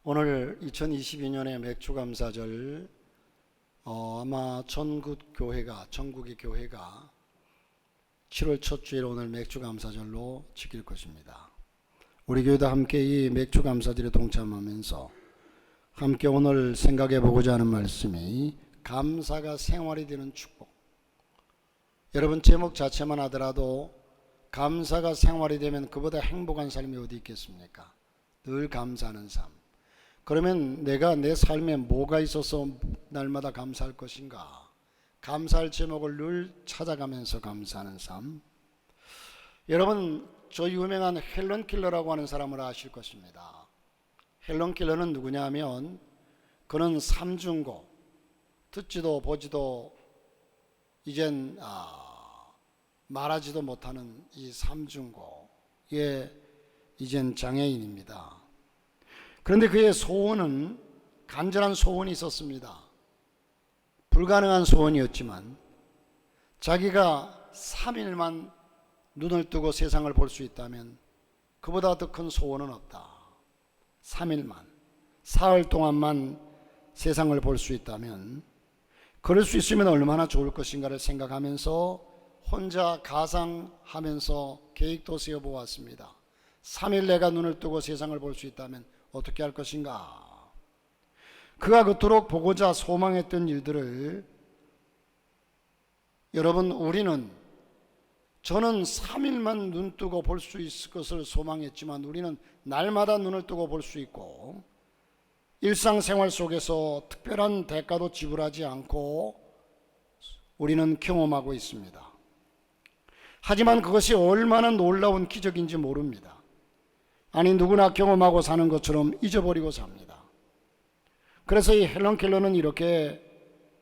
오늘 2022년의 맥주감사절 아마 전국의 교회가 7월 첫 주일 오늘 맥주감사절로 지킬 것입니다. 우리 교회도 함께 이 맥주감사절에 동참하면서 함께 오늘 생각해 보고자 하는 말씀이 감사가 생활이 되는 축복. 여러분, 제목 자체만 하더라도 감사가 생활이 되면 그보다 행복한 삶이 어디 있겠습니까? 늘 감사하는 삶. 그러면 내가 내 삶에 뭐가 있어서 날마다 감사할 것인가? 감사할 제목을 늘 찾아가면서 감사하는 삶. 여러분, 저 유명한 헬런 켈러라고 하는 사람을 아실 것입니다. 헬런 켈러는 누구냐 하면 그는 삼중고, 듣지도 보지도 이젠 말하지도 못하는 이 삼중고의 이젠 장애인입니다. 그런데 그의 소원은 간절한 소원이 있었습니다. 불가능한 소원이었지만 자기가 3일만 눈을 뜨고 세상을 볼 수 있다면 그보다 더 큰 소원은 없다. 3일만, 사흘 동안만 세상을 볼 수 있다면 그럴 수 있으면 얼마나 좋을 것인가를 생각하면서 혼자 가상하면서 계획도 세워보았습니다. 3일 내가 눈을 뜨고 세상을 볼 수 있다면 어떻게 할 것인가? 그가 그토록 보고자 소망했던 일들을 여러분, 저는 3일만 눈 뜨고 볼 수 있을 것을 소망했지만 우리는 날마다 눈을 뜨고 볼 수 있고 일상생활 속에서 특별한 대가도 지불하지 않고 우리는 경험하고 있습니다. 하지만 그것이 얼마나 놀라운 기적인지 모릅니다. 아니, 누구나 경험하고 사는 것처럼 잊어버리고 삽니다. 그래서 이 헬런 켈러는 이렇게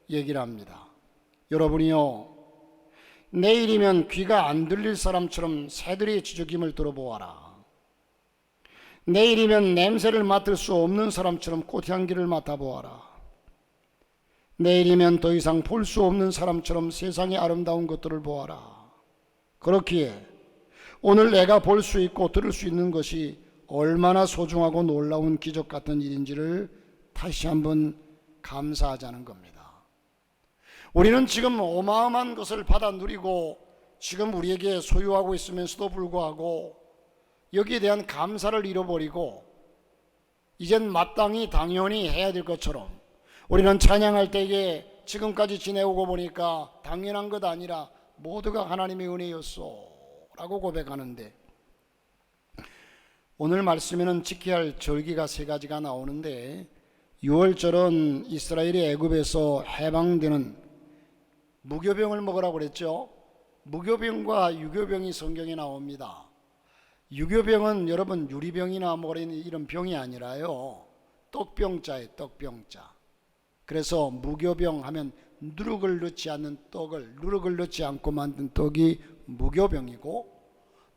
얘기를 합니다. 여러분이요, 내일이면 귀가 안 들릴 사람처럼 새들이 지저귀를 들어보아라. 내일이면 냄새를 맡을 수 없는 사람처럼 꽃향기를 맡아보아라. 내일이면 더 이상 볼 수 없는 사람처럼 세상의 아름다운 것들을 보아라. 그렇기에 오늘 내가 볼 수 있고 들을 수 있는 것이 얼마나 소중하고 놀라운 기적 같은 일인지를 다시 한번 감사하자는 겁니다. 우리는 지금 어마어마한 것을 받아 누리고 지금 우리에게 소유하고 있으면서도 불구하고 여기에 대한 감사를 잃어버리고 이젠 마땅히 당연히 해야 될 것처럼 우리는 찬양할 때에 지금까지 지내오고 보니까 당연한 것 아니라 모두가 하나님의 은혜였소 라고 고백하는데, 오늘 말씀에는 지켜야 할 절기가 3가지가 나오는데 6월절은 이스라엘이 애굽에서 해방되는 무교병을 먹으라고 그랬죠. 무교병과 유교병이 성경에 나옵니다. 유교병은 여러분 유리병이나 뭐 이런 병이 아니라요, 떡병자예요. 떡병자. 그래서 무교병 하면 누룩을 넣지 않는 떡을, 누룩을 넣지 않고 만든 떡이 무교병이고,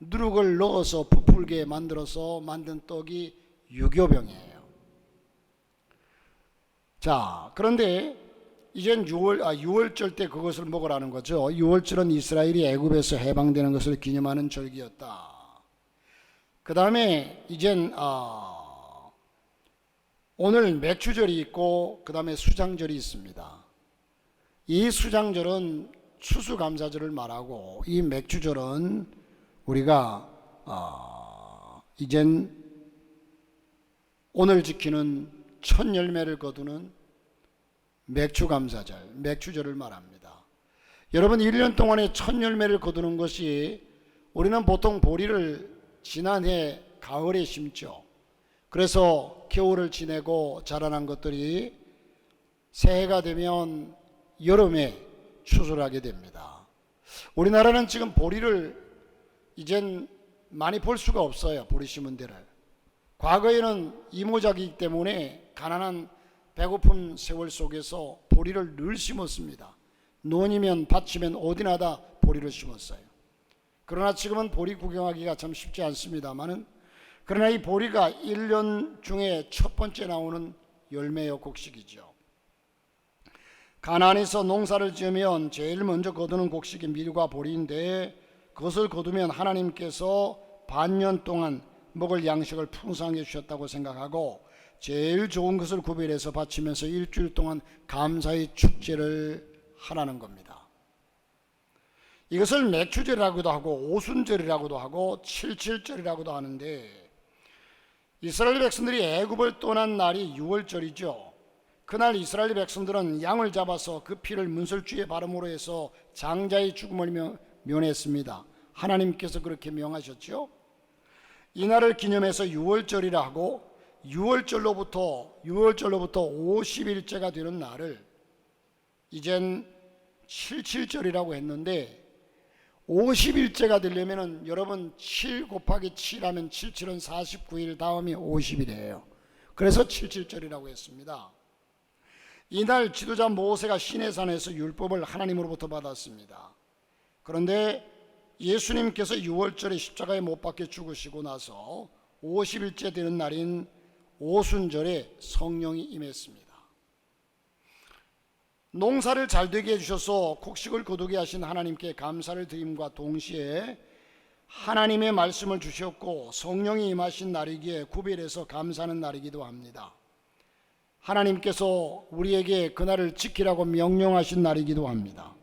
누룩을 넣어서 부풀게 만들어서 만든 떡이 유교병이에요. 자, 그런데 이젠 6월절 때 그것을 먹으라는 거죠. 6월절은 이스라엘이 애굽에서 해방되는 것을 기념하는 절기였다. 그 다음에 이젠 오늘 맥주절이 있고 그 다음에 수장절이 있습니다. 이 수장절은 추수감사절을 말하고, 이 맥주절은 우리가 이젠 오늘 지키는 첫 열매를 거두는 맥주감사절, 맥주절을 말합니다. 여러분, 1년 동안의 첫 열매를 거두는 것이, 우리는 보통 보리를 지난해 가을에 심죠. 그래서 겨울을 지내고 자라난 것들이 새해가 되면 여름에 추수를 하게 됩니다. 우리나라는 지금 보리를 이젠 많이 볼 수가 없어요. 보리 심은 데를. 과거에는 이모작이기 때문에 가난한 배고픈 세월 속에서 보리를 늘 심었습니다. 논이면 밭이면 어디나 다 보리를 심었어요. 그러나 지금은 보리 구경하기가 참 쉽지 않습니다만은, 그러나 이 보리가 1년 중에 첫 번째 나오는 열매요 곡식이죠. 가나안에서 농사를 지으면 제일 먼저 거두는 곡식이 밀과 보리인데, 그것을 거두면 하나님께서 반년 동안 먹을 양식을 풍성하게 주셨다고 생각하고 제일 좋은 것을 구별해서 바치면서 일주일 동안 감사의 축제를 하라는 겁니다. 이것을 맥추절이라고도 하고 오순절이라고도 하고 칠칠절이라고도 하는데, 이스라엘 백성들이 애굽을 떠난 날이 6월절이죠. 그날 이스라엘 백성들은 양을 잡아서 그 피를 문설주에 바름으로 해서 장자의 죽음을 면했습니다. 하나님께서 그렇게 명하셨죠. 이날을 기념해서 6월절이라 하고 6월절로부터 50일째가 되는 날을 이젠 77절이라고 했는데, 50일째가 되려면 여러분 7 곱하기 7 하면 77은 49일 다음이 50일이에요. 그래서 77절이라고 했습니다. 이날 지도자 모세가 시내산에서 율법을 하나님으로부터 받았습니다. 그런데 예수님께서 6월절에 십자가에 못 박혀 죽으시고 나서 50일째 되는 날인 오순절에 성령이 임했습니다. 농사를 잘 되게 해주셔서 곡식을 거두게 하신 하나님께 감사를 드림과 동시에 하나님의 말씀을 주셨고 성령이 임하신 날이기에 구별해서 감사하는 날이기도 합니다. 하나님께서 우리에게 그날을 지키라고 명령하신 날이기도 합니다.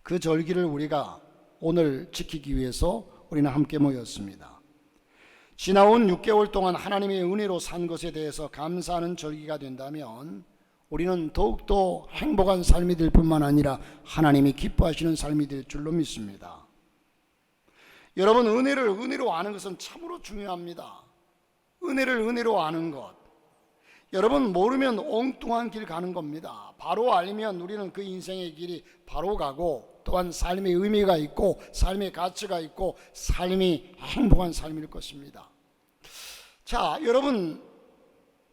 그 절기를 우리가 오늘 지키기 위해서 우리는 함께 모였습니다. 지나온 6개월 동안 하나님의 은혜로 산 것에 대해서 감사하는 절기가 된다면 우리는 더욱더 행복한 삶이 될 뿐만 아니라 하나님이 기뻐하시는 삶이 될 줄로 믿습니다. 여러분, 은혜를 은혜로 아는 것은 참으로 중요합니다. 은혜를 은혜로 아는 것, 여러분 모르면 엉뚱한 길 가는 겁니다. 바로 알면 우리는 그 인생의 길이 바로 가고 또한 삶의 의미가 있고 삶의 가치가 있고 삶이 행복한 삶일 것입니다. 자, 여러분,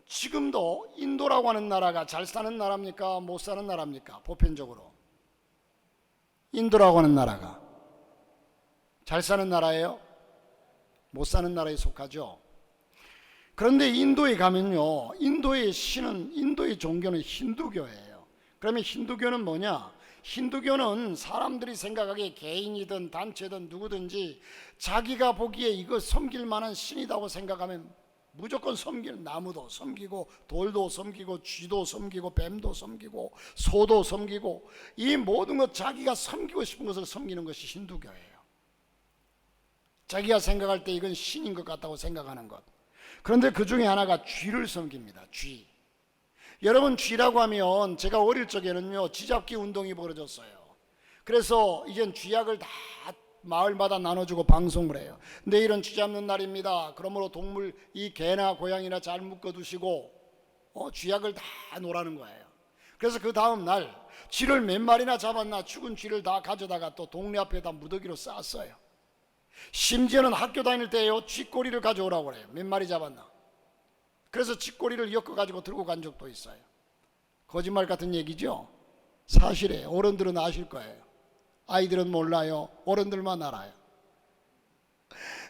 지금도 인도라고 하는 나라가 잘 사는 나라입니까? 못 사는 나라입니까? 보편적으로 인도라고 하는 나라가 잘 사는 나라예요? 못 사는 나라에 속하죠. 그런데 인도에 가면요, 인도의 종교는 힌두교예요. 그러면 힌두교는 뭐냐? 힌두교는 사람들이 생각하기에 개인이든 단체든 누구든지 자기가 보기에 이거 섬길 만한 신이라고 생각하면 무조건 섬기는, 나무도 섬기고 돌도 섬기고 쥐도 섬기고 뱀도 섬기고 소도 섬기고 이 모든 것, 자기가 섬기고 싶은 것을 섬기는 것이 힌두교예요. 자기가 생각할 때 이건 신인 것 같다고 생각하는 것. 그런데 그 중에 하나가 쥐를 섬깁니다. 쥐. 여러분, 쥐라고 하면 제가 어릴 적에는요, 쥐잡기 운동이 벌어졌어요. 그래서 이젠 쥐약을 다 마을마다 나눠주고 방송을 해요. 내일은 쥐 잡는 날입니다. 그러므로 동물, 이 개나 고양이나 잘 묶어두시고 쥐약을 다 놓으라는 거예요. 그래서 그 다음 날 쥐를 몇 마리나 잡았나, 죽은 쥐를 다 가져다가 또 동네 앞에다 무더기로 쌌어요. 심지어는 학교 다닐 때요, 쥐꼬리를 가져오라고 그래요. 몇 마리 잡았나. 그래서 쥐꼬리를 엮어가지고 들고 간 적도 있어요. 거짓말 같은 얘기죠? 사실이에요. 어른들은 아실 거예요. 아이들은 몰라요. 어른들만 알아요.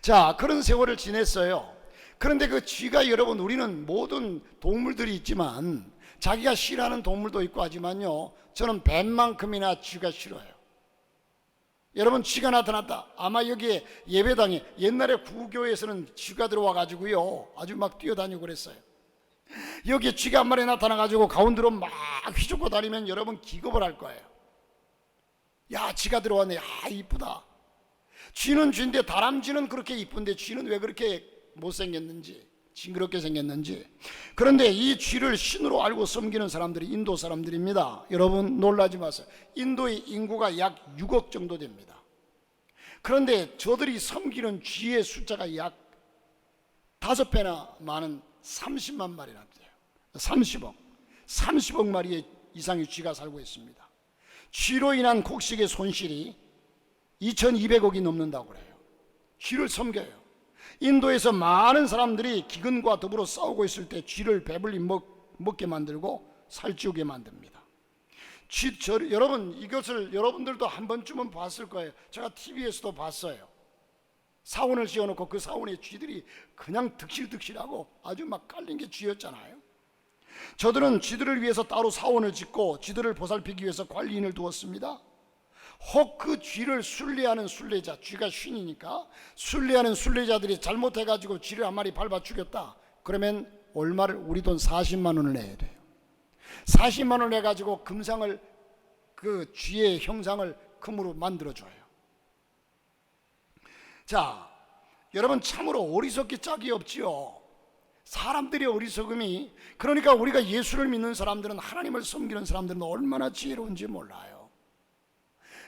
자, 그런 세월을 지냈어요. 그런데 그 쥐가, 여러분, 우리는 모든 동물들이 있지만 자기가 싫어하는 동물도 있고 하지만요, 저는 뱀만큼이나 쥐가 싫어요. 여러분, 쥐가 나타났다. 아마 여기에 예배당에 옛날에 구교에서는 쥐가 들어와 가지고요 아주 막 뛰어다니고 그랬어요. 여기에 쥐가 한 마리 나타나 가지고 가운데로 막 휘젓고 다니면 여러분 기겁을 할 거예요. 야, 쥐가 들어왔네. 아, 이쁘다. 쥐는 쥐인데 다람쥐는 그렇게 이쁜데 쥐는 왜 그렇게 못생겼는지, 징그럽게 생겼는지. 그런데 이 쥐를 신으로 알고 섬기는 사람들이 인도 사람들입니다. 여러분 놀라지 마세요. 인도의 인구가 약 6억 정도 됩니다. 그런데 저들이 섬기는 쥐의 숫자가 약 5배나 많은 30만 마리나 돼요. 30억 마리의 이상의 쥐가 살고 있습니다. 쥐로 인한 곡식의 손실이 2200억이 넘는다고 그래요. 쥐를 섬겨요. 인도에서 많은 사람들이 기근과 더불어 싸우고 있을 때 쥐를 배불리 먹게 만들고 살찌우게 만듭니다. 여러분, 이것을 여러분들도 한 번쯤은 봤을 거예요. 제가 TV에서도 봤어요. 사원을 지어놓고 그 사원에 쥐들이 그냥 득실득실하고 아주 막 깔린 게 쥐였잖아요. 저들은 쥐들을 위해서 따로 사원을 짓고 쥐들을 보살피기 위해서 관리인을 두었습니다. 혹 그 쥐를 순례하는 순례자, 쥐가 쉰이니까 순례하는 순례자들이 잘못해가지고 쥐를 한 마리 밟아 죽였다. 그러면 얼마를, 우리 돈 40만 원을 내야 돼요. 40만 원 내가지고 금상을, 그 쥐의 형상을 금으로 만들어줘요. 자, 여러분, 참으로 어리석기 짝이 없지요. 사람들의 어리석음이, 그러니까 우리가 예수를 믿는 사람들은, 하나님을 섬기는 사람들은 얼마나 지혜로운지 몰라요.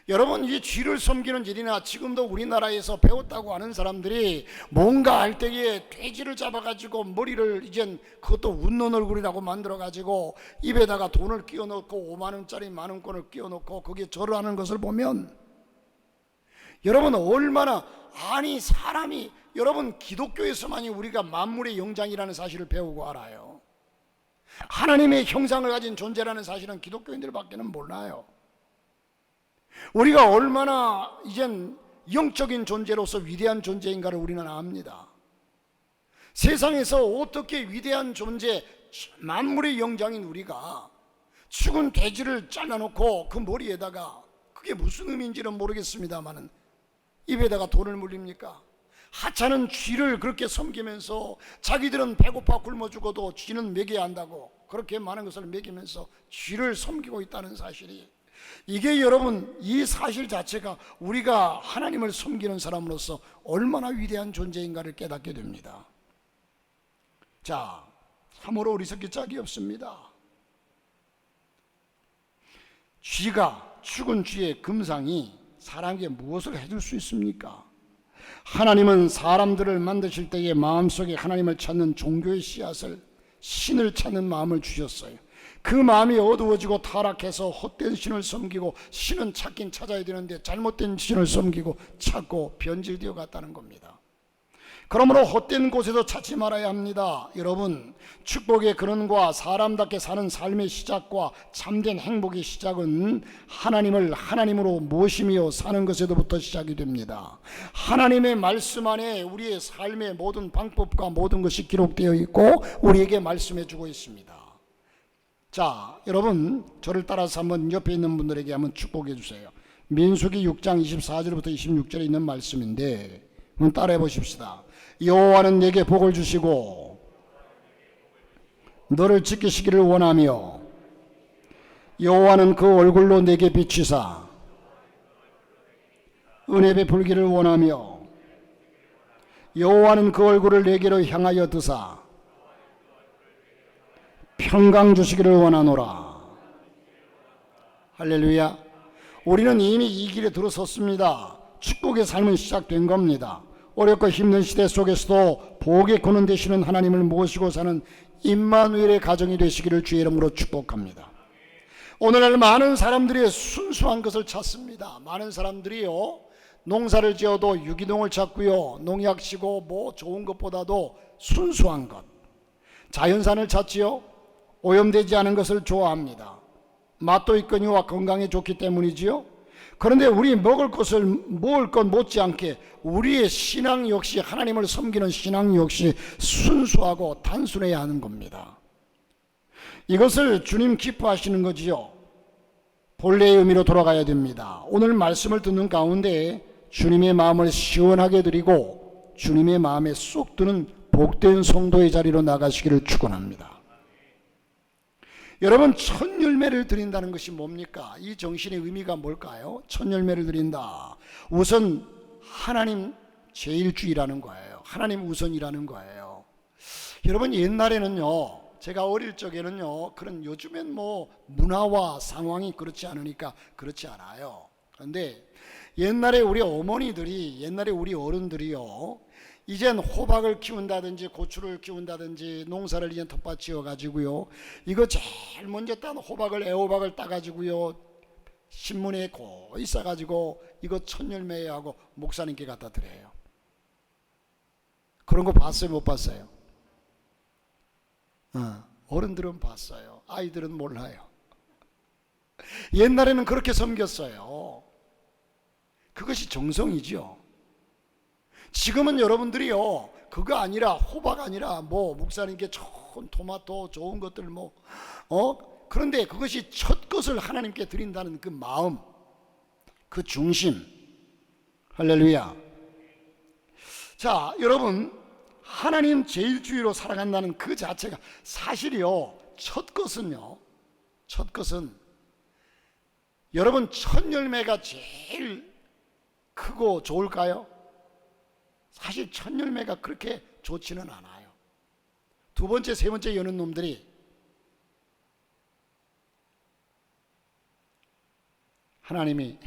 여러분, 이 쥐를 섬기는 일이나 지금도 우리나라에서 배웠다고 하는 사람들이 뭔가 할 때에 돼지를 잡아가지고 머리를, 이젠 그것도 웃는 얼굴이라고 만들어가지고 입에다가 돈을 끼워 넣고 5만 원짜리 만원권을 끼워 넣고 거기에 절을 하는 것을 보면, 여러분 얼마나, 아니 사람이, 여러분 기독교에서만이 우리가 만물의 영장이라는 사실을 배우고 알아요. 하나님의 형상을 가진 존재라는 사실은 기독교인들밖에는 몰라요. 우리가 얼마나 이젠 영적인 존재로서 위대한 존재인가를 우리는 압니다. 세상에서 어떻게 위대한 존재, 만물의 영장인 우리가 죽은 돼지를 잘라놓고 그 머리에다가, 그게 무슨 의미인지는 모르겠습니다만은 입에다가 돈을 물립니까? 하찮은 쥐를 그렇게 섬기면서 자기들은 배고파 굶어 죽어도 쥐는 먹여야 한다고 그렇게 많은 것을 먹이면서 쥐를 섬기고 있다는 사실이, 이게 여러분, 이 사실 자체가 우리가 하나님을 섬기는 사람으로서 얼마나 위대한 존재인가를 깨닫게 됩니다. 자, 참으로 어리석기 짝이 없습니다. 쥐가, 죽은 쥐의 금상이 사람에게 무엇을 해줄 수 있습니까? 하나님은 사람들을 만드실 때에 마음속에 하나님을 찾는 종교의 씨앗을, 신을 찾는 마음을 주셨어요. 그 마음이 어두워지고 타락해서 헛된 신을 섬기고, 신은 찾긴 찾아야 되는데 잘못된 신을 섬기고 찾고 변질되어 갔다는 겁니다. 그러므로 헛된 곳에서 찾지 말아야 합니다. 여러분, 축복의 근원과 사람답게 사는 삶의 시작과 참된 행복의 시작은 하나님을 하나님으로 모시며 사는 것에서부터 시작이 됩니다. 하나님의 말씀 안에 우리의 삶의 모든 방법과 모든 것이 기록되어 있고 우리에게 말씀해 주고 있습니다. 자, 여러분, 저를 따라서 한번 옆에 있는 분들에게 한번 축복해 주세요. 민수기 6장 24절부터 26절에 있는 말씀인데 한번 따라해 보십시다. 여호와는 내게 복을 주시고 너를 지키시기를 원하며, 여호와는 그 얼굴로 내게 비치사 은혜 베풀기를 원하며, 여호와는 그 얼굴을 내게로 향하여 드사 평강 주시기를 원하노라. 할렐루야. 우리는 이미 이 길에 들어섰습니다. 축복의 삶은 시작된 겁니다. 어렵고 힘든 시대 속에서도 복의 근원 되시는 하나님을 모시고 사는 임마누엘의 가정이 되시기를 주의 이름으로 축복합니다. 오늘날 많은 사람들이 순수한 것을 찾습니다. 많은 사람들이요, 농사를 지어도 유기농을 찾고요, 농약 치고 뭐 좋은 것보다도 순수한 것, 자연산을 찾지요. 오염되지 않은 것을 좋아합니다. 맛도 있거니와 건강에 좋기 때문이지요. 그런데 우리 먹을 것 못지않게 우리의 신앙 역시, 하나님을 섬기는 신앙 역시 순수하고 단순해야 하는 겁니다. 이것을 주님 기뻐하시는 거지요. 본래의 의미로 돌아가야 됩니다. 오늘 말씀을 듣는 가운데 주님의 마음을 시원하게 드리고 주님의 마음에 쏙 드는 복된 성도의 자리로 나가시기를 축원합니다. 여러분, 첫 열매를 드린다는 것이 뭡니까? 이 정신의 의미가 뭘까요? 첫 열매를 드린다. 우선 하나님 제일주의라는 거예요. 하나님 우선이라는 거예요. 여러분, 옛날에는요, 제가 어릴 적에는요, 그런, 요즘엔 뭐 문화와 상황이 그렇지 않으니까 그렇지 않아요. 그런데 옛날에 우리 어머니들이, 옛날에 우리 어른들이요, 이젠 호박을 키운다든지 고추를 키운다든지 농사를 이제 텃밭 지어 가지고요, 이거 제일 먼저 딴 호박을, 애호박을 따가지고요, 신문에 고이 싸가지고 이거 첫 열매에 하고 목사님께 갖다 드려요. 그런 거 봤어요, 못 봤어요? 어른들은 봤어요. 아이들은 몰라요. 옛날에는 그렇게 섬겼어요. 그것이 정성이죠. 지금은 여러분들이요, 그거 아니라, 호박 아니라 뭐 목사님께 좋은 토마토, 좋은 것들 뭐 그런데 그것이 첫 것을 하나님께 드린다는 그 마음, 그 중심. 할렐루야. 자, 여러분, 하나님 제일주의로 살아간다는 그 자체가 사실이요, 첫 것은 여러분, 첫 열매가 제일 크고 좋을까요? 사실 첫 열매가 그렇게 좋지는 않아요. 두 번째, 세 번째 여는 놈들이 하나님이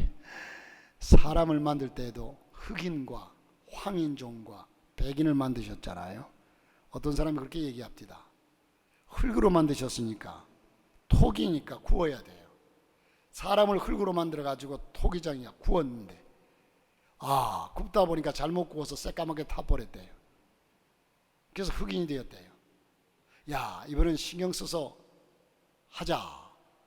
사람을 만들 때에도 흑인과 황인종과 백인을 만드셨잖아요. 어떤 사람이 그렇게 얘기합니다. 흙으로 만드셨으니까 토기니까 구워야 돼요. 사람을 흙으로 만들어 가지고 토기장이야 구웠는데 굽다 보니까 잘못 구워서 새까맣게 타버렸대요. 그래서 흑인이 되었대요. 야, 이번엔 신경 써서 하자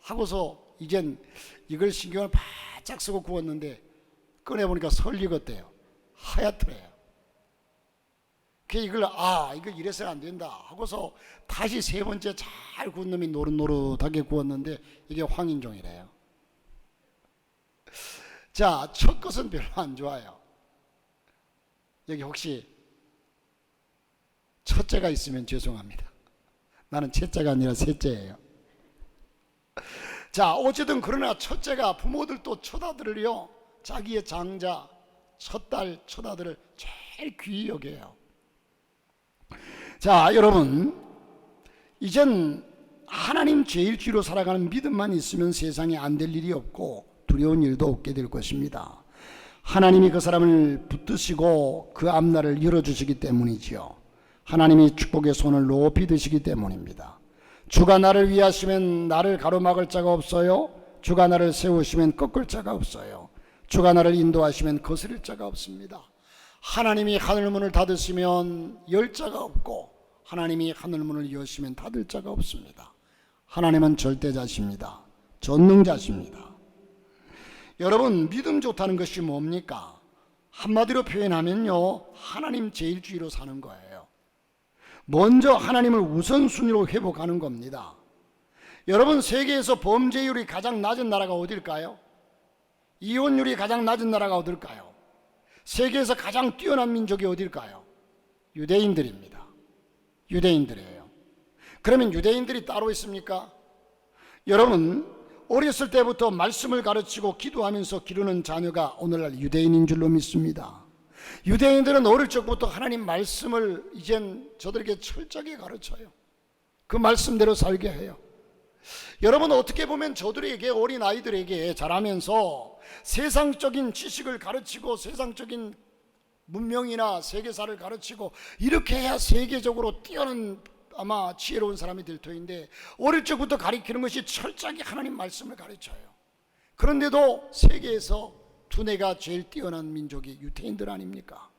하고서 이젠 이걸 신경을 바짝 쓰고 구웠는데 꺼내보니까 설익었대요. 하얗더래요. 이걸 이거 이래서는 안 된다 하고서 다시 세 번째 잘 구운 놈이 노릇노릇하게 구웠는데 이게 황인종이래요. 자, 첫 것은 별로 안 좋아요. 여기 혹시 첫째가 있으면 죄송합니다. 나는 첫째가 아니라 셋째예요. 자, 어쨌든 그러나 첫째가 부모들도 첫아들을요, 자기의 장자, 첫딸, 첫아들을 제일 귀히 여겨요. 자, 여러분, 이젠 하나님 제일주의로 살아가는 믿음만 있으면 세상에 안 될 일이 없고 두려운 일도 없게 될 것입니다. 하나님이 그 사람을 붙드시고 그 앞날을 열어주시기 때문이지요. 하나님이 축복의 손을 높이 드시기 때문입니다. 주가 나를 위하시면 나를 가로막을 자가 없어요. 주가 나를 세우시면 꺾을 자가 없어요. 주가 나를 인도하시면 거스릴 자가 없습니다. 하나님이 하늘문을 닫으시면 열 자가 없고 하나님이 하늘문을 여시면 닫을 자가 없습니다. 하나님은 절대자십니다. 전능자십니다. 여러분, 믿음 좋다는 것이 뭡니까? 한마디로 표현하면요, 하나님 제일주의로 사는 거예요. 먼저 하나님을 우선순위로 회복하는 겁니다. 여러분, 세계에서 범죄율이 가장 낮은 나라가 어딜까요? 이혼율이 가장 낮은 나라가 어딜까요? 세계에서 가장 뛰어난 민족이 어딜까요? 유대인들입니다. 유대인들이에요. 그러면 유대인들이 따로 있습니까? 여러분, 어렸을 때부터 말씀을 가르치고 기도하면서 기르는 자녀가 오늘날 유대인인 줄로 믿습니다. 유대인들은 어릴 적부터 하나님 말씀을 이젠 저들에게 철저하게 가르쳐요. 그 말씀대로 살게 해요. 여러분, 어떻게 보면 저들에게, 어린 아이들에게 자라면서 세상적인 지식을 가르치고 세상적인 문명이나 세계사를 가르치고 이렇게 해야 세계적으로 뛰어난 아마 지혜로운 사람이 될 터인데, 어릴 적부터 가르치는 것이 철저하게 하나님 말씀을 가르쳐요. 그런데도 세계에서 두뇌가 제일 뛰어난 민족이 유대인들 아닙니까?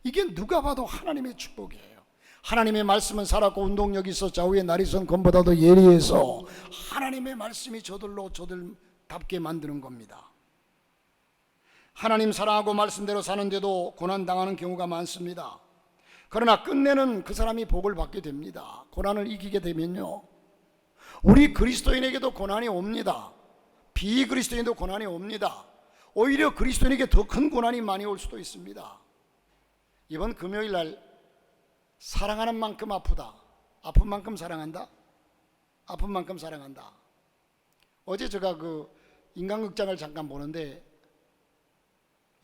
이게 누가 봐도 하나님의 축복이에요. 하나님의 말씀은 살았고 운동력이 있어 좌우의 나리선 검보다도 예리해서 하나님의 말씀이 저들답게 만드는 겁니다. 하나님 사랑하고 말씀대로 사는데도 고난당하는 경우가 많습니다. 그러나 끝내는 그 사람이 복을 받게 됩니다. 고난을 이기게 되면요, 우리 그리스도인에게도 고난이 옵니다. 비그리스도인도 고난이 옵니다. 오히려 그리스도인에게 더 큰 고난이 많이 올 수도 있습니다. 이번 금요일 날 사랑하는 만큼 아프다, 아픈 만큼 사랑한다, 아픈 만큼 사랑한다. 어제 제가 그 인간극장을 잠깐 보는데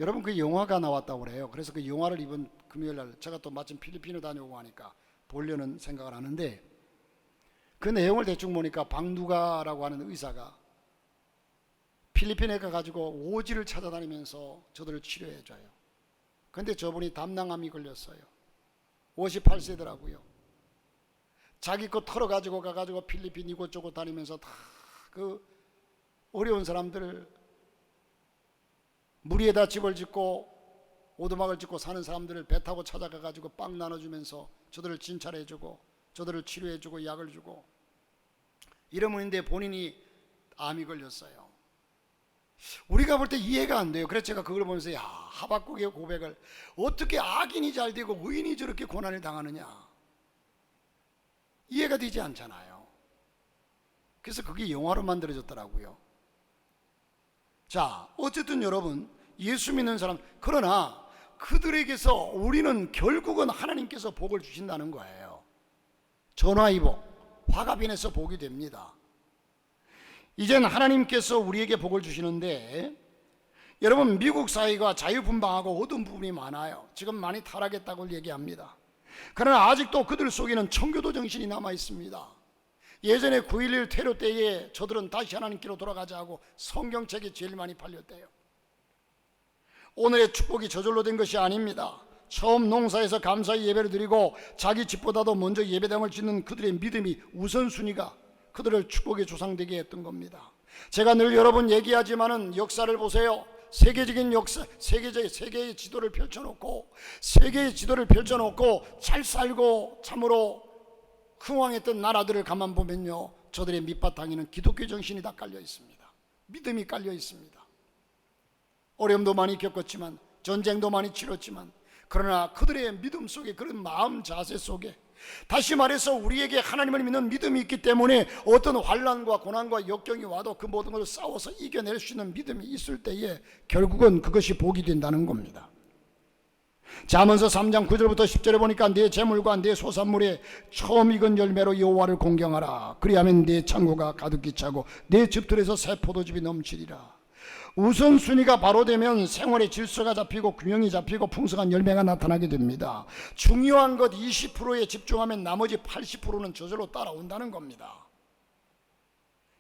여러분, 그 영화가 나왔다고 그래요. 그래서 그 영화를 이번 금요일 날 제가 또 마침 필리핀에 다녀오고 하니까 보려는 생각을 하는데, 그 내용을 대충 보니까 박누가라고 하는 의사가 필리핀에 가가지고 오지를 찾아다니면서 저들을 치료해줘요. 근데 저분이 담낭암이 걸렸어요. 58세더라고요. 자기 거 털어가지고 가가지고 필리핀 이곳저곳 다니면서 다 그 어려운 사람들을 물 위에다 집을 짓고 오두막을 짓고 사는 사람들을 배 타고 찾아가가지고 빵 나눠주면서 저들을 진찰해주고 저들을 치료해주고 약을 주고 이러는데 본인이 암이 걸렸어요. 우리가 볼 때 이해가 안 돼요. 그래서 제가 그걸 보면서 하박국의 고백을, 어떻게 악인이 잘 되고 의인이 저렇게 고난을 당하느냐, 이해가 되지 않잖아요. 그래서 그게 영화로 만들어졌더라고요. 자, 어쨌든 여러분, 예수 믿는 사람, 그러나 그들에게서 우리는 결국은 하나님께서 복을 주신다는 거예요. 전화위복, 화가빈에서 복이 됩니다. 이젠 하나님께서 우리에게 복을 주시는데, 여러분, 미국 사회가 자유분방하고 어두운 부분이 많아요. 지금 많이 타락했다고 얘기합니다. 그러나 아직도 그들 속에는 청교도 정신이 남아 있습니다. 예전에 9.11 테러 때에 저들은 다시 하나님께로 돌아가자 고 성경책이 제일 많이 팔렸대요. 오늘의 축복이 저절로 된 것이 아닙니다. 처음 농사에서 감사의 예배를 드리고 자기 집보다도 먼저 예배당을 짓는 그들의 믿음이 우선순위가 그들을 축복의 조상되게 했던 겁니다. 제가 늘 여러 번 얘기하지만은 역사를 보세요. 세계적인 역사, 세계의 지도를 펼쳐놓고 잘 살고 참으로 흥왕했던 나라들을 가만 보면요, 저들의 밑바탕에는 기독교 정신이 다 깔려 있습니다. 믿음이 깔려 있습니다. 어려움도 많이 겪었지만, 전쟁도 많이 치렀지만, 그러나 그들의 믿음 속에, 그런 마음 자세 속에, 다시 말해서 우리에게 하나님을 믿는 믿음이 있기 때문에 어떤 환난과 고난과 역경이 와도 그 모든 것을 싸워서 이겨낼 수 있는 믿음이 있을 때에 결국은 그것이 복이 된다는 겁니다. 잠언서 3장 9절부터 10절에 보니까 내 재물과 내 소산물에 처음 익은 열매로 여호와를 공경하라. 그리하면 내 창고가 가득히 차고 내 집들에서 새 포도즙이 넘치리라. 우선순위가 바로 되면 생활의 질서가 잡히고 균형이 잡히고 풍성한 열매가 나타나게 됩니다. 중요한 것 20%에 집중하면 나머지 80%는 저절로 따라온다는 겁니다.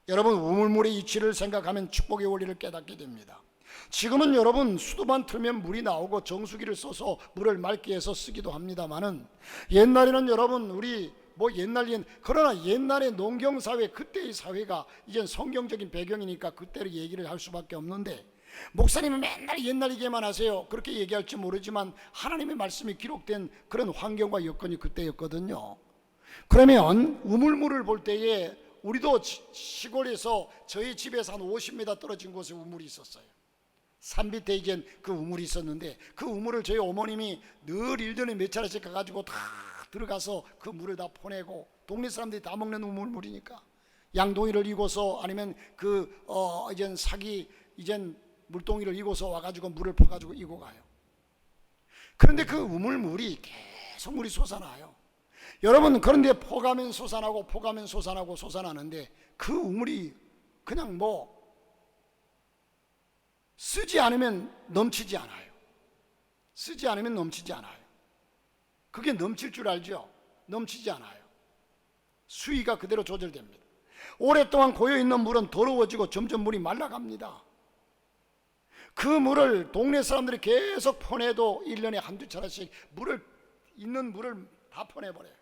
여러분, 우물물의 이치를 생각하면 축복의 원리를 깨닫게 됩니다. 지금은 여러분 수도만 틀면 물이 나오고 정수기를 써서 물을 맑게 해서 쓰기도 합니다만은, 옛날에는 여러분 그러나 옛날의 농경사회, 그때의 사회가 이젠 성경적인 배경이니까 그때를 얘기를 할 수밖에 없는데, 목사님은 맨날 옛날 얘기만 하세요. 그렇게 얘기할지 모르지만 하나님의 말씀이 기록된 그런 환경과 여건이 그때였거든요. 그러면 우물물을 볼 때에 우리도 시골에서 저희 집에서 한 50m 떨어진 곳에 우물이 있었어요. 산 밑에 이제 그 우물이 있었는데, 그 우물을 저희 어머님이 늘 일전에 몇 차례씩 가가지고 다 들어가서 그 물을 다 퍼내고, 동네 사람들이 다 먹는 우물이니까 양동이를 이고서 아니면 이젠 사기 이젠 물동이를 이고서 와가지고 물을 퍼가지고 이고 가요. 그런데 그 우물물이 계속 물이 솟아나요. 여러분, 그런데 퍼가면 솟아나고 솟아나는데 그 우물이 그냥 쓰지 않으면 넘치지 않아요. 그게 넘칠 줄 알죠? 넘치지 않아요. 수위가 그대로 조절됩니다. 오랫동안 고여있는 물은 더러워지고 점점 물이 말라갑니다. 그 물을 동네 사람들이 계속 퍼내도 1년에 한두 차례씩 있는 물을 다 퍼내버려요.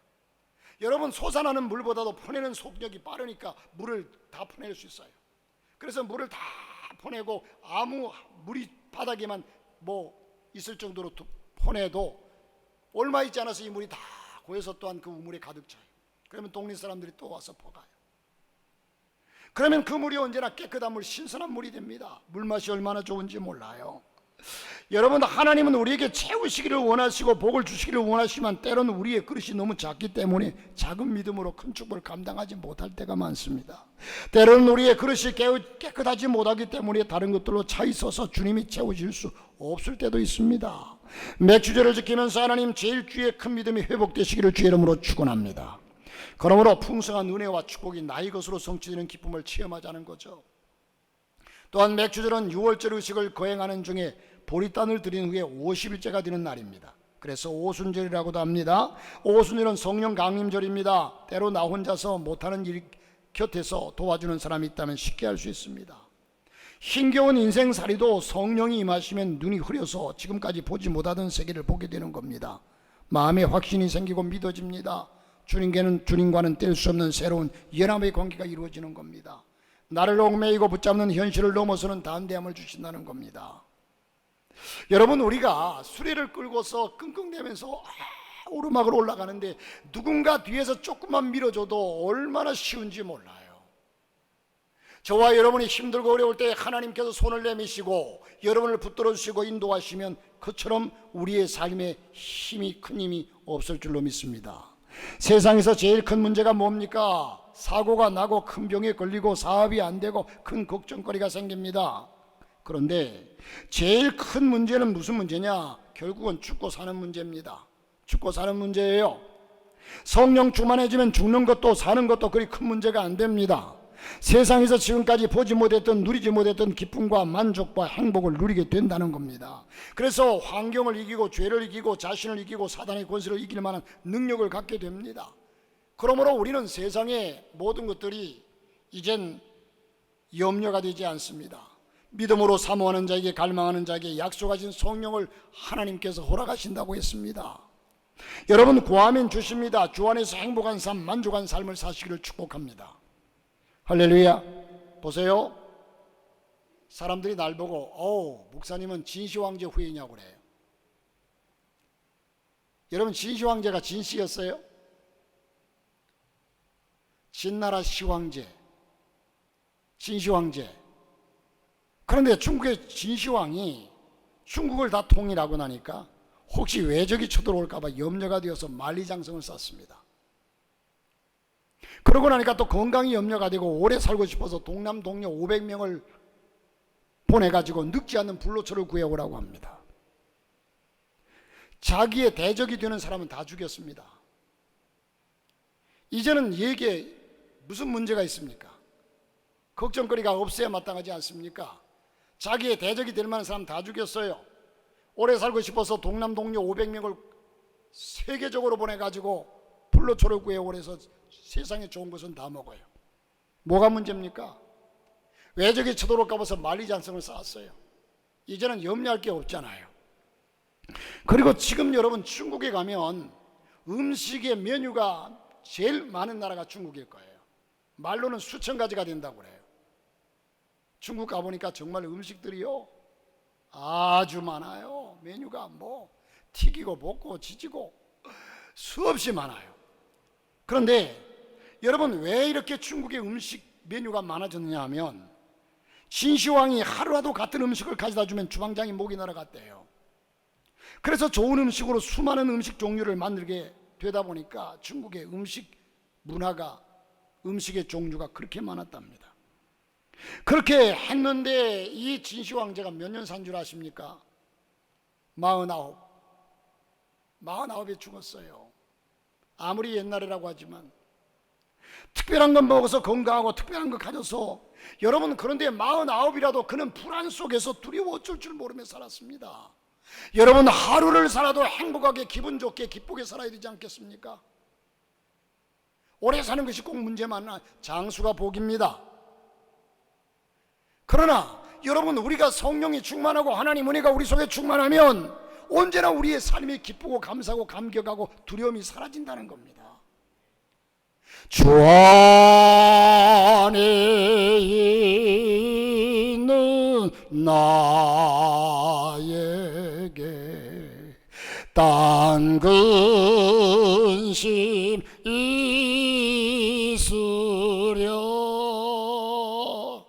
여러분, 솟아나는 물보다도 퍼내는 속력이 빠르니까 물을 다 퍼낼 수 있어요. 그래서 물을 다 퍼내고 아무 물이 바닥에만 있을 정도로 퍼내도 얼마 있지 않아서 이 물이 다 고여서 또한 그 우물에 가득 차요. 그러면 동네 사람들이 또 와서 퍼가요. 그러면 그 물이 언제나 깨끗한 물, 신선한 물이 됩니다. 물맛이 얼마나 좋은지 몰라요. 여러분, 하나님은 우리에게 채우시기를 원하시고 복을 주시기를 원하시지만, 때로는 우리의 그릇이 너무 작기 때문에 작은 믿음으로 큰 축복을 감당하지 못할 때가 많습니다. 때로는 우리의 그릇이 깨끗하지 못하기 때문에 다른 것들로 차 있어서 주님이 채우실 수 없을 때도 있습니다. 맥주절을 지키면서 하나님 제일 주의 큰 믿음이 회복되시기를 주의 이름으로 축원합니다. 그러므로 풍성한 은혜와 축복이 나의 것으로 성취되는 기쁨을 체험하자는 거죠. 또한 맥주절은 6월절 의식을 거행하는 중에 보리단을 드린 후에 50일째가 되는 날입니다. 그래서 오순절이라고도 합니다. 오순절은 성령 강림절입니다. 때로 나 혼자서 못하는 일 곁에서 도와주는 사람이 있다면 쉽게 할 수 있습니다. 힘겨운 인생살이도 성령이 임하시면 눈이 흐려서 지금까지 보지 못하던 세계를 보게 되는 겁니다. 마음에 확신이 생기고 믿어집니다. 주님과는 뗄 수 없는 새로운 연합의 관계가 이루어지는 겁니다. 나를 얽매이고 붙잡는 현실을 넘어서는 담대함을 주신다는 겁니다. 여러분, 우리가 수레를 끌고서 끙끙대면서 오르막을 올라가는데 누군가 뒤에서 조금만 밀어줘도 얼마나 쉬운지 몰라요. 저와 여러분이 힘들고 어려울 때 하나님께서 손을 내미시고 여러분을 붙들어 주시고 인도하시면 그처럼 우리의 삶에 큰 힘이 없을 줄로 믿습니다. 세상에서 제일 큰 문제가 뭡니까? 사고가 나고 큰 병에 걸리고 사업이 안 되고 큰 걱정거리가 생깁니다. 그런데 제일 큰 문제는 무슨 문제냐? 결국은 죽고 사는 문제입니다. 죽고 사는 문제예요. 성령 충만해지면 죽는 것도 사는 것도 그리 큰 문제가 안 됩니다. 세상에서 지금까지 보지 못했던, 누리지 못했던 기쁨과 만족과 행복을 누리게 된다는 겁니다. 그래서 환경을 이기고 죄를 이기고 자신을 이기고 사단의 권세를 이길 만한 능력을 갖게 됩니다. 그러므로 우리는 세상의 모든 것들이 이젠 염려가 되지 않습니다. 믿음으로 사모하는 자에게, 갈망하는 자에게 약속하신 성령을 하나님께서 허락하신다고 했습니다. 여러분, 구하면 주십니다. 주 안에서 행복한 삶, 만족한 삶을 사시기를 축복합니다. 할렐루야. 보세요. 사람들이 날 보고 목사님은 진시황제 후예냐고 그래요. 여러분, 진시황제가 진씨였어요? 진나라 시황제, 진시황제. 그런데 중국의 진시황이 중국을 다 통일하고 나니까 혹시 외적이 쳐들어올까봐 염려가 되어서 만리장성을 쌓습니다. 그러고 나니까 또 건강이 염려가 되고 오래 살고 싶어서 동남 동료 500명을 보내가지고 늙지 않는 불로초를 구해오라고 합니다. 자기의 대적이 되는 사람은 다 죽였습니다. 이제는 얘기에 무슨 문제가 있습니까? 걱정거리가 없어야 마땅하지 않습니까? 자기의 대적이 될 만한 사람 다 죽였어요. 오래 살고 싶어서 동남 동료 500명을 세계적으로 보내가지고 불로초를 구해오래서 세상에 좋은 것은 다 먹어요. 뭐가 문제입니까? 외적이 쳐들어올까 봐서 만리장성을 쌓았어요. 이제는 염려할 게 없잖아요. 그리고 지금 여러분, 중국에 가면 음식의 메뉴가 제일 많은 나라가 중국일 거예요. 말로는 수천 가지가 된다고 그래요. 중국 가보니까 정말 음식들이요 아주 많아요. 메뉴가 뭐 튀기고 볶고 지지고 수없이 많아요. 그런데 여러분, 왜 이렇게 중국의 음식 메뉴가 많아졌느냐 하면 진시황이 하루라도 같은 음식을 가져다 주면 주방장이 목이 날아갔대요. 그래서 좋은 음식으로 수많은 음식 종류를 만들게 되다 보니까 중국의 음식 문화가, 음식의 종류가 그렇게 많았답니다. 그렇게 했는데 이 진시황제가 몇 년 산 줄 아십니까? 49에 죽었어요. 아무리 옛날이라고 하지만 특별한 건 먹어서 건강하고 특별한 거 가져서, 여러분, 그런데 49이라도 그는 불안 속에서 두려워 어쩔 줄 모르며 살았습니다. 여러분, 하루를 살아도 행복하게, 기분 좋게, 기쁘게 살아야 되지 않겠습니까? 오래 사는 것이 꼭 문제만, 장수가 복입니다. 그러나 여러분, 우리가 성령이 충만하고 하나님 은혜가 우리 속에 충만하면 언제나 우리의 삶이 기쁘고 감사하고 감격하고 두려움이 사라진다는 겁니다. 주 안에 있는 나에게 딴 근심 있으려.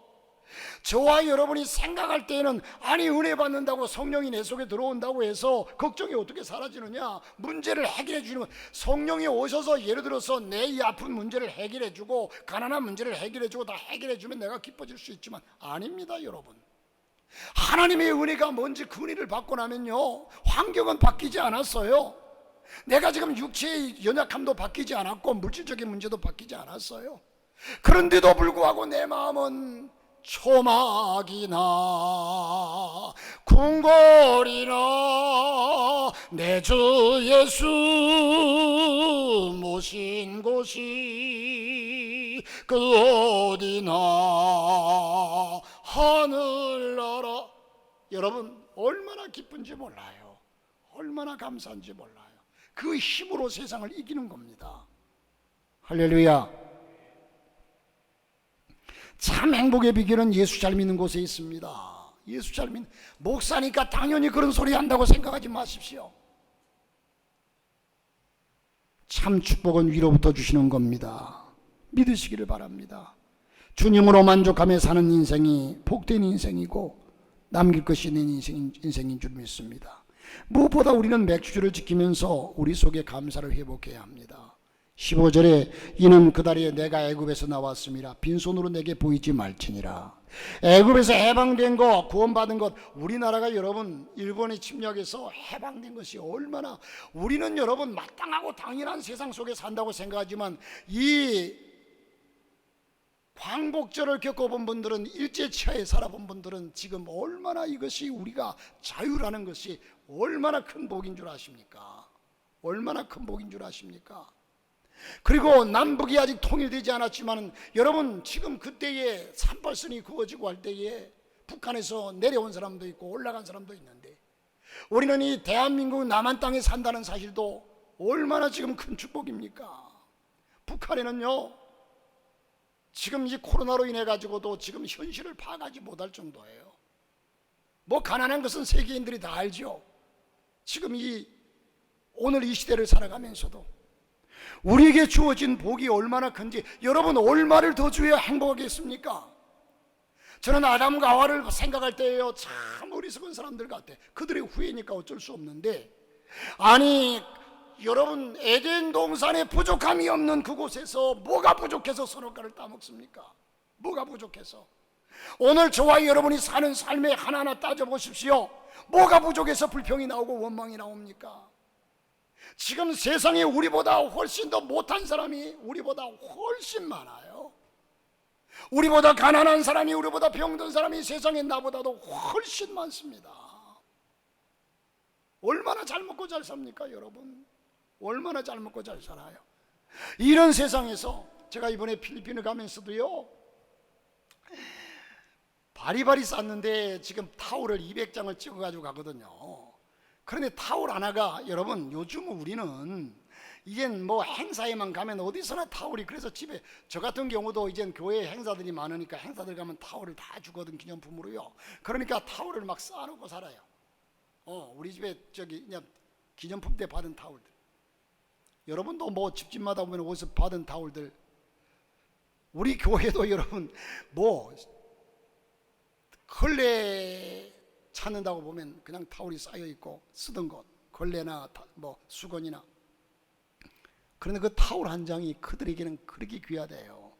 저와 여러분이 생각할 때에는 아니, 은혜 받는다고 성령이 내 속에 들어온다고 해서 걱정이 어떻게 사라지느냐, 문제를 해결해 주는 것. 성령이 오셔서 예를 들어서 내 이 아픈 문제를 해결해 주고 가난한 문제를 해결해 주고 다 해결해 주면 내가 기뻐질 수 있지만 아닙니다. 여러분, 하나님의 은혜가 뭔지 그 은혜를 받고 나면요, 환경은 바뀌지 않았어요. 내가 지금 육체의 연약함도 바뀌지 않았고 물질적인 문제도 바뀌지 않았어요. 그런데도 불구하고 내 마음은 초막이나 궁궐이나 내 주 예수 모신 곳이 그 어디나 하늘나라. 여러분, 얼마나 기쁜지 몰라요. 얼마나 감사한지 몰라요. 그 힘으로 세상을 이기는 겁니다. 할렐루야. 참 행복의 비결은 예수 잘 믿는 곳에 있습니다. 예수 잘 믿는, 목사니까 당연히 그런 소리 한다고 생각하지 마십시오. 참 축복은 위로부터 주시는 겁니다. 믿으시기를 바랍니다. 주님으로 만족하며 사는 인생이 복된 인생이고 남길 것이 있는 인생인 줄 믿습니다. 무엇보다 우리는 맥주주를 지키면서 우리 속에 감사를 회복해야 합니다. 15절에 이는 그달에 내가 애굽에서 나왔습니다. 빈손으로 내게 보이지 말지니라. 애굽에서 해방된 것, 구원받은 것, 우리나라가 여러분 일본의 침략에서 해방된 것이 얼마나, 우리는 여러분 마땅하고 당연한 세상 속에 산다고 생각하지만 이 광복절을 겪어본 분들은, 일제치하에 살아본 분들은 지금 얼마나 이것이, 우리가 자유라는 것이 얼마나 큰 복인 줄 아십니까? 얼마나 큰 복인 줄 아십니까? 그리고 남북이 아직 통일되지 않았지만 여러분 지금 그때에 38선이 그어지고 할 때에 북한에서 내려온 사람도 있고 올라간 사람도 있는데, 우리는 이 대한민국 남한 땅에 산다는 사실도 얼마나 지금 큰 축복입니까? 북한에는요 지금 이 코로나로 인해 가지고도 지금 현실을 파악하지 못할 정도예요. 뭐 가난한 것은 세계인들이 다 알죠. 지금 오늘 이 시대를 살아가면서도 우리에게 주어진 복이 얼마나 큰지, 여러분 얼마를 더 주어야 행복하겠습니까? 저는 아담과 하와를 생각할 때에요, 참 어리석은 사람들 같아. 그들의 후예니까 어쩔 수 없는데, 아니 여러분 에덴 동산에 부족함이 없는 그곳에서 뭐가 부족해서 선악과를 따먹습니까? 뭐가 부족해서? 오늘 저와 여러분이 사는 삶에 하나하나 따져보십시오. 뭐가 부족해서 불평이 나오고 원망이 나옵니까? 지금 세상에 우리보다 훨씬 더 못한 사람이 우리보다 훨씬 많아요. 우리보다 가난한 사람이, 우리보다 병든 사람이 세상에 나보다도 훨씬 많습니다. 얼마나 잘 먹고 잘 삽니까 여러분? 얼마나 잘 먹고 잘 살아요. 이런 세상에서 제가 이번에 필리핀을 가면서도요, 바리바리 쌌는데 지금 타올을 200장을 찍어가지고 가거든요. 그런데 타올 하나가, 여러분 요즘 우리는 이젠 뭐 행사에만 가면 어디서나 타올이, 그래서 집에, 저 같은 경우도 이젠 교회 행사들이 많으니까 행사들 가면 타올을 다 주거든, 기념품으로요. 그러니까 타올을 막 쌓아놓고 살아요. 우리 집에 저기 그냥 기념품 때 받은 타올들, 여러분도 뭐 집집마다 보면 어디서 받은 타올들, 우리 교회도 여러분 뭐 걸레 찾는다고 보면 그냥 타올이 쌓여 있고, 쓰던 것 걸레나 뭐 수건이나. 그런데 그 타올 한 장이 그들에게는 그렇게 귀하대요.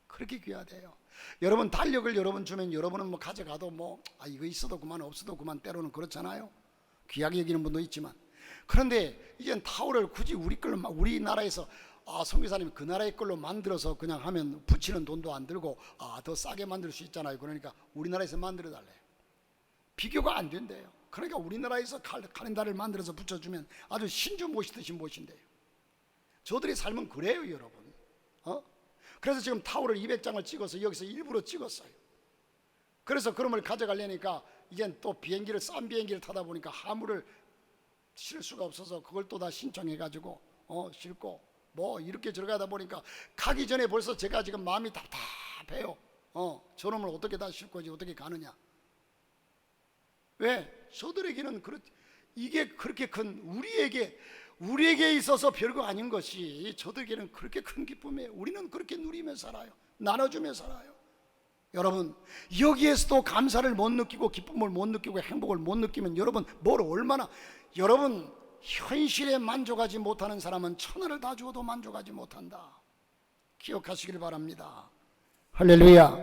그렇게 귀하대요. 여러분 달력을 여러분 주면 여러분은 뭐 가져가도 뭐 이거 있어도 그만 없어도 그만, 때로는 그렇잖아요. 귀하게 여기는 분도 있지만. 그런데 이젠 타올을 굳이 우리 걸로, 우리나라에서 선교사님이 그 나라의 걸로 만들어서 그냥 하면 붙이는 돈도 안 들고 더 싸게 만들 수 있잖아요. 그러니까 우리나라에서 만들어 달래요. 비교가 안 된대요. 그러니까 우리나라에서 카렌다를 만들어서 붙여주면 아주 신주 모시듯이 모신대요. 저들의 삶은 그래요 여러분. 그래서 지금 타올을 200장을 찍어서 여기서 일부러 찍었어요. 그래서 그놈을 가져가려니까 이젠 또 비행기를, 싼 비행기를 타다 보니까 화물을 실 수가 없어서 그걸 또 다 신청해가지고 싣고 뭐 이렇게 들어가다 보니까 가기 전에 벌써 제가 지금 마음이 답답해요. 저놈을 어떻게 다 싣고 어떻게 가느냐. 왜? 저들에게는 이게 그렇게 큰, 우리에게 있어서 별거 아닌 것이 저들에게는 그렇게 큰 기쁨이에요. 우리는 그렇게 누리며 살아요. 나눠주며 살아요. 여러분 여기에서도 감사를 못 느끼고 기쁨을 못 느끼고 행복을 못 느끼면 여러분 뭘 얼마나, 여러분 현실에 만족하지 못하는 사람은 천하를 다 주어도 만족하지 못한다. 기억하시길 바랍니다. 할렐루야.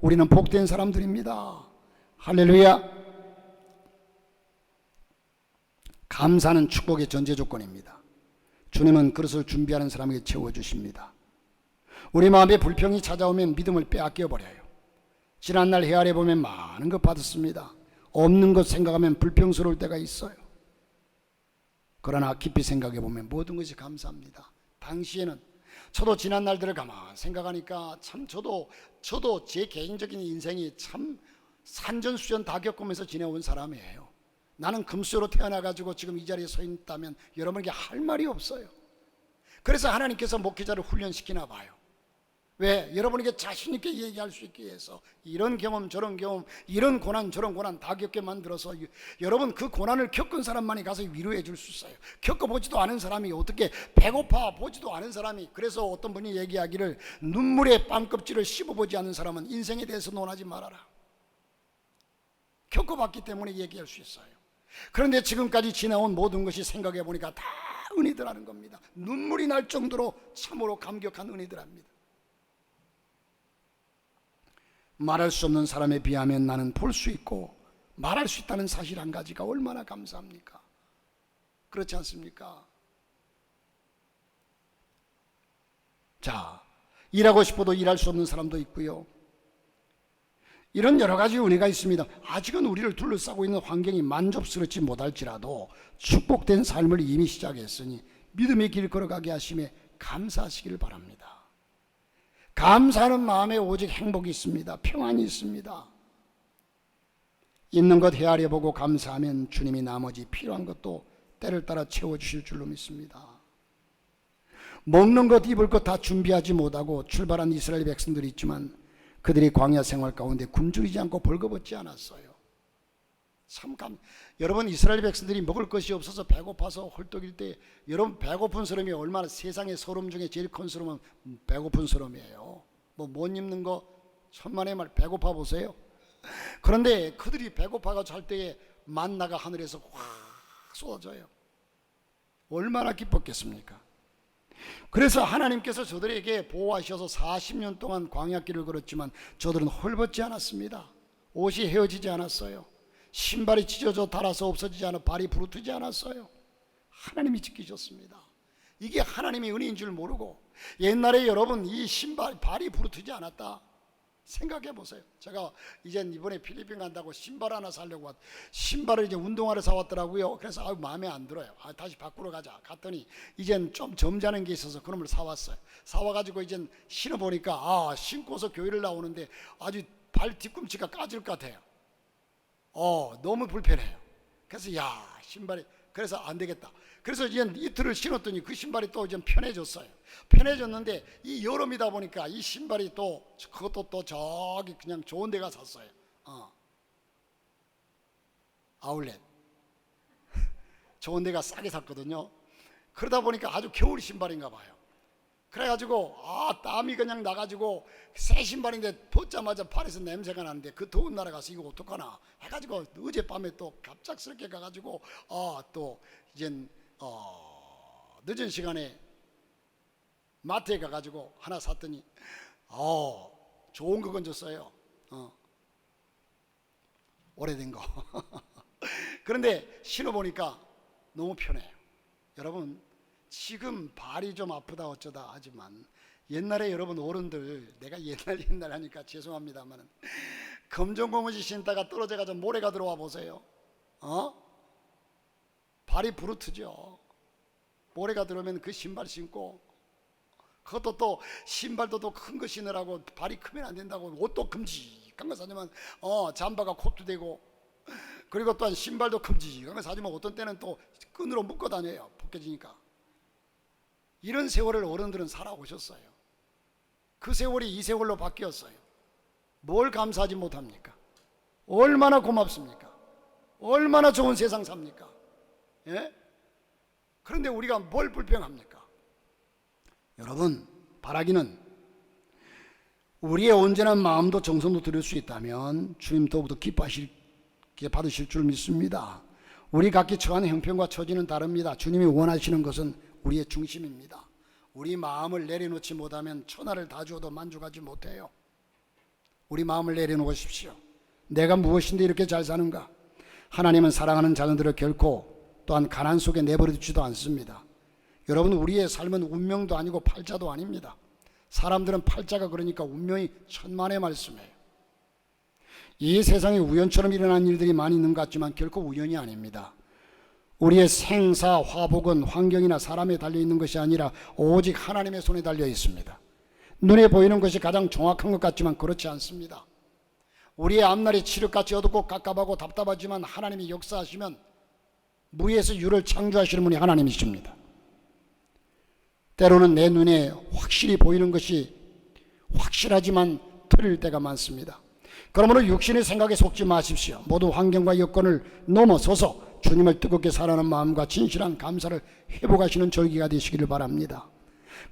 우리는 복된 사람들입니다. 할렐루야. 감사는 축복의 전제 조건입니다. 주님은 그것을 준비하는 사람에게 채워주십니다. 우리 마음에 불평이 찾아오면 믿음을 빼앗겨 버려요. 지난날 헤아려 보면 많은 것 받았습니다. 없는 것 생각하면 불평스러울 때가 있어요. 그러나 깊이 생각해 보면 모든 것이 감사합니다. 당시에는 저도 지난 날들을 가만 생각하니까 참 저도 제 개인적인 인생이 참 산전수전 다 겪으면서 지내온 사람이에요. 나는 금수저로 태어나가지고 지금 이 자리에 서 있다면 여러분에게 할 말이 없어요. 그래서 하나님께서 목회자를 훈련시키나 봐요. 왜? 여러분에게 자신있게 얘기할 수 있게 해서 이런 경험 저런 경험, 이런 고난 저런 고난 다 겪게 만들어서 여러분 그 고난을 겪은 사람만이 가서 위로해 줄 수 있어요. 겪어보지도 않은 사람이 어떻게, 배고파 보지도 않은 사람이, 그래서 어떤 분이 얘기하기를 눈물의 빵껍질을 씹어보지 않은 사람은 인생에 대해서 논하지 말아라. 겪어봤기 때문에 얘기할 수 있어요. 그런데 지금까지 지나온 모든 것이 생각해 보니까 다 은혜더라는 겁니다. 눈물이 날 정도로 참으로 감격한 은혜더랍니다. 말할 수 없는 사람에 비하면 나는 볼 수 있고 말할 수 있다는 사실 한 가지가 얼마나 감사합니까? 그렇지 않습니까? 자, 일하고 싶어도 일할 수 없는 사람도 있고요. 이런 여러 가지 은혜가 있습니다. 아직은 우리를 둘러싸고 있는 환경이 만족스럽지 못할지라도 축복된 삶을 이미 시작했으니 믿음의 길 걸어가게 하심에 감사하시기를 바랍니다. 감사하는 마음에 오직 행복이 있습니다. 평안이 있습니다. 있는 것 헤아려 보고 감사하면 주님이 나머지 필요한 것도 때를 따라 채워주실 줄로 믿습니다. 먹는 것 입을 것 다 준비하지 못하고 출발한 이스라엘 백성들이 있지만 그들이 광야 생활 가운데 굶주리지 않고 벌거벗지 않았어요. 여러분, 이스라엘 백성들이 먹을 것이 없어서 배고파서 헐떡일 때 여러분 배고픈 서름이 얼마나 세상의 서름 중에 제일 큰 서름은 배고픈 서름이에요. 뭐 못 입는 거 천만의 말 배고파 보세요. 그런데 그들이 배고파가 잘 때에 만나가 하늘에서 확 쏟아져요. 얼마나 기뻤겠습니까? 그래서 하나님께서 저들에게 보호하셔서 40년 동안 광야길을 걸었지만 저들은 헐벗지 않았습니다. 옷이 헤어지지 않았어요. 신발이 찢어져 닳아서 없어지지 않아 발이 부르트지 않았어요. 하나님이 지키셨습니다. 이게 하나님의 은혜인 줄 모르고 옛날에 여러분 이 신발 발이 부르트지 않았다 생각해 보세요. 제가 이번에 필리핀 간다고 신발 하나 사려고 신발을 이제 운동화를 사왔더라고요. 그래서 마음에 안 들어요. 다시 바꾸러 가자. 갔더니 이젠 좀 점잖은 게 있어서 그놈을 사왔어요. 사와가지고 이젠 신어보니까 신고서 교회를 나오는데 아주 발 뒤꿈치가 까질 것 같아요. 너무 불편해요. 그래서 신발이 그래서 안 되겠다. 그래서 이제 이틀을 신었더니 그 신발이 또 좀 편해졌어요. 편해졌는데 이 여름이다 보니까 이 신발이 그것도 또 저기 그냥 좋은 데가 샀어요. 아울렛 좋은 데가 싸게 샀거든요. 그러다 보니까 아주 겨울 신발인가 봐요. 그래가지고 땀이 그냥 나가지고 새 신발인데 벗자마자 발에서 냄새가 나는데 그 더운 나라 가서 이거 어떡하나 해가지고 어젯밤에 또 갑작스럽게 가가지고 또 이젠 늦은 시간에 마트에 가가지고 하나 샀더니 좋은 거 건졌어요. 오래된 거. 그런데 신어보니까 너무 편해요. 여러분 지금 발이 좀 아프다 어쩌다 하지만 옛날에 여러분 어른들 내가 옛날 하니까 죄송합니다만 검정고무줄 신다가 떨어져가지고 모래가 들어와 보세요. 발이 부르트죠. 모래가 들어오면 그 신발 신고 그것도 또 신발도 또 큰 거 신으라고 발이 크면 안 된다고 옷도 큼직한 거 사지만 잠바가 코트 되고 그리고 또한 신발도 큼직한 거 사지만 어떤 때는 또 끈으로 묶어 다녀요. 벗겨지니까. 이런 세월을 어른들은 살아오셨어요. 그 세월이 이 세월로 바뀌었어요. 뭘 감사하지 못합니까? 얼마나 고맙습니까? 얼마나 좋은 세상 삽니까? 예? 그런데 우리가 뭘 불평합니까? 여러분 바라기는 우리의 온전한 마음도 정성도 드릴 수 있다면 주님 더욱더 기뻐하시게 받으실 줄 믿습니다. 우리 각기 처한 형편과 처지는 다릅니다. 주님이 원하시는 것은 우리의 중심입니다. 우리 마음을 내려놓지 못하면 천하를 다 주어도 만족하지 못해요. 우리 마음을 내려놓으십시오. 내가 무엇인데 이렇게 잘 사는가? 하나님은 사랑하는 자녀들을 결코 또한 가난 속에 내버려 두지도 않습니다. 여러분 우리의 삶은 운명도 아니고 팔자도 아닙니다. 사람들은 팔자가 그러니까 운명이 천만의 말씀이에요. 이 세상에 우연처럼 일어난 일들이 많이 있는 것 같지만 결코 우연이 아닙니다. 우리의 생사, 화복은 환경이나 사람에 달려있는 것이 아니라 오직 하나님의 손에 달려 있습니다. 눈에 보이는 것이 가장 정확한 것 같지만 그렇지 않습니다. 우리의 앞날이 칠흑같이 어둡고 깝깝하고 답답하지만 하나님이 역사하시면 무에서 유를 창조하시는 분이 하나님이십니다. 때로는 내 눈에 확실히 보이는 것이 확실하지만 틀릴 때가 많습니다. 그러므로 육신의 생각에 속지 마십시오. 모두 환경과 여건을 넘어서서 주님을 뜨겁게 사랑하는 마음과 진실한 감사를 회복하시는 절기가 되시기를 바랍니다.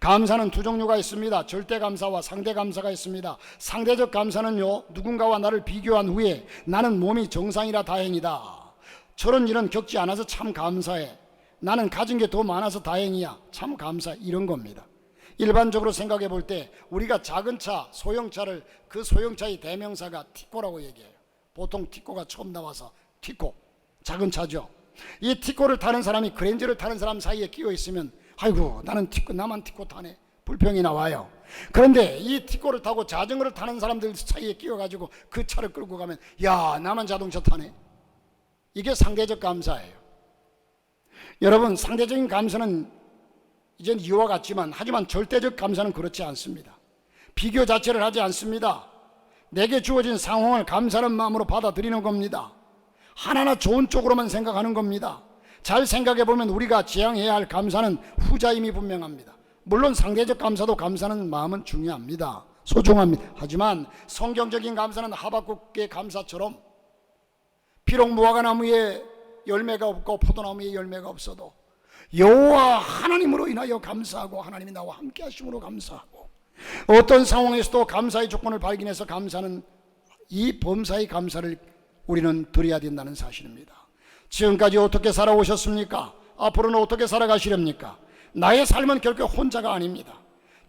감사는 두 종류가 있습니다. 절대 감사와 상대 감사가 있습니다. 상대적 감사는요, 누군가와 나를 비교한 후에 나는 몸이 정상이라 다행이다, 저런 일은 겪지 않아서 참 감사해, 나는 가진 게 더 많아서 다행이야, 참 감사, 이런 겁니다. 일반적으로 생각해 볼 때 우리가 작은 차, 소형차를, 그 소형차의 대명사가 티코라고 얘기해요. 보통 티코가 처음 나와서 티코, 작은 차죠. 이 티코를 타는 사람이 그랜저를 타는 사람 사이에 끼어 있으면 아이고 나는 티코, 나만 티코 타네, 불평이 나와요. 그런데 이 티코를 타고 자전거를 타는 사람들 사이에 끼어가지고 그 차를 끌고 가면 야 나만 자동차 타네, 이게 상대적 감사예요. 여러분, 상대적인 감사는 이젠 이와 같지만, 하지만 절대적 감사는 그렇지 않습니다. 비교 자체를 하지 않습니다. 내게 주어진 상황을 감사하는 마음으로 받아들이는 겁니다. 하나하나 좋은 쪽으로만 생각하는 겁니다. 잘 생각해 보면 우리가 지향해야 할 감사는 후자임이 분명합니다. 물론 상대적 감사도 감사하는 마음은 중요합니다. 소중합니다. 하지만 성경적인 감사는 하박국의 감사처럼 비록 무화과 나무에 열매가 없고 포도나무에 열매가 없어도 여호와 하나님으로 인하여 감사하고 하나님이 나와 함께 하심으로 감사하고, 어떤 상황에서도 감사의 조건을 발견해서 감사하는 이 범사의 감사를 우리는 드려야 된다는 사실입니다. 지금까지 어떻게 살아오셨습니까? 앞으로는 어떻게 살아가시렵니까? 나의 삶은 결코 혼자가 아닙니다.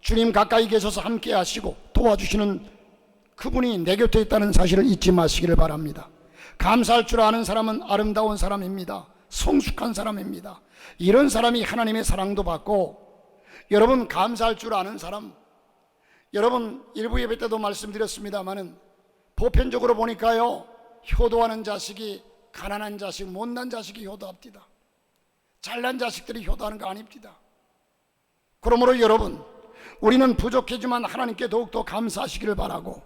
주님 가까이 계셔서 함께 하시고 도와주시는 그분이 내 곁에 있다는 사실을 잊지 마시기를 바랍니다. 감사할 줄 아는 사람은 아름다운 사람입니다. 성숙한 사람입니다. 이런 사람이 하나님의 사랑도 받고, 여러분 감사할 줄 아는 사람, 여러분 일부 예배 때도 말씀드렸습니다마는 보편적으로 보니까요, 효도하는 자식이 가난한 자식, 못난 자식이 효도합니다. 잘난 자식들이 효도하는 거 아닙니다. 그러므로 여러분, 우리는 부족하지만 하나님께 더욱더 감사하시기를 바라고,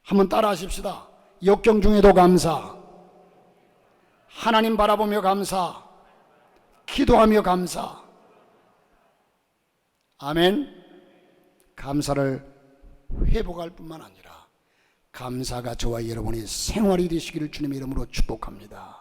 한번 따라 하십시다. 역경 중에도 감사, 하나님 바라보며 감사, 기도하며 감사. 아멘. 감사를 회복할 뿐만 아니라 감사가 저와 여러분의 생활이 되시기를 주님의 이름으로 축복합니다.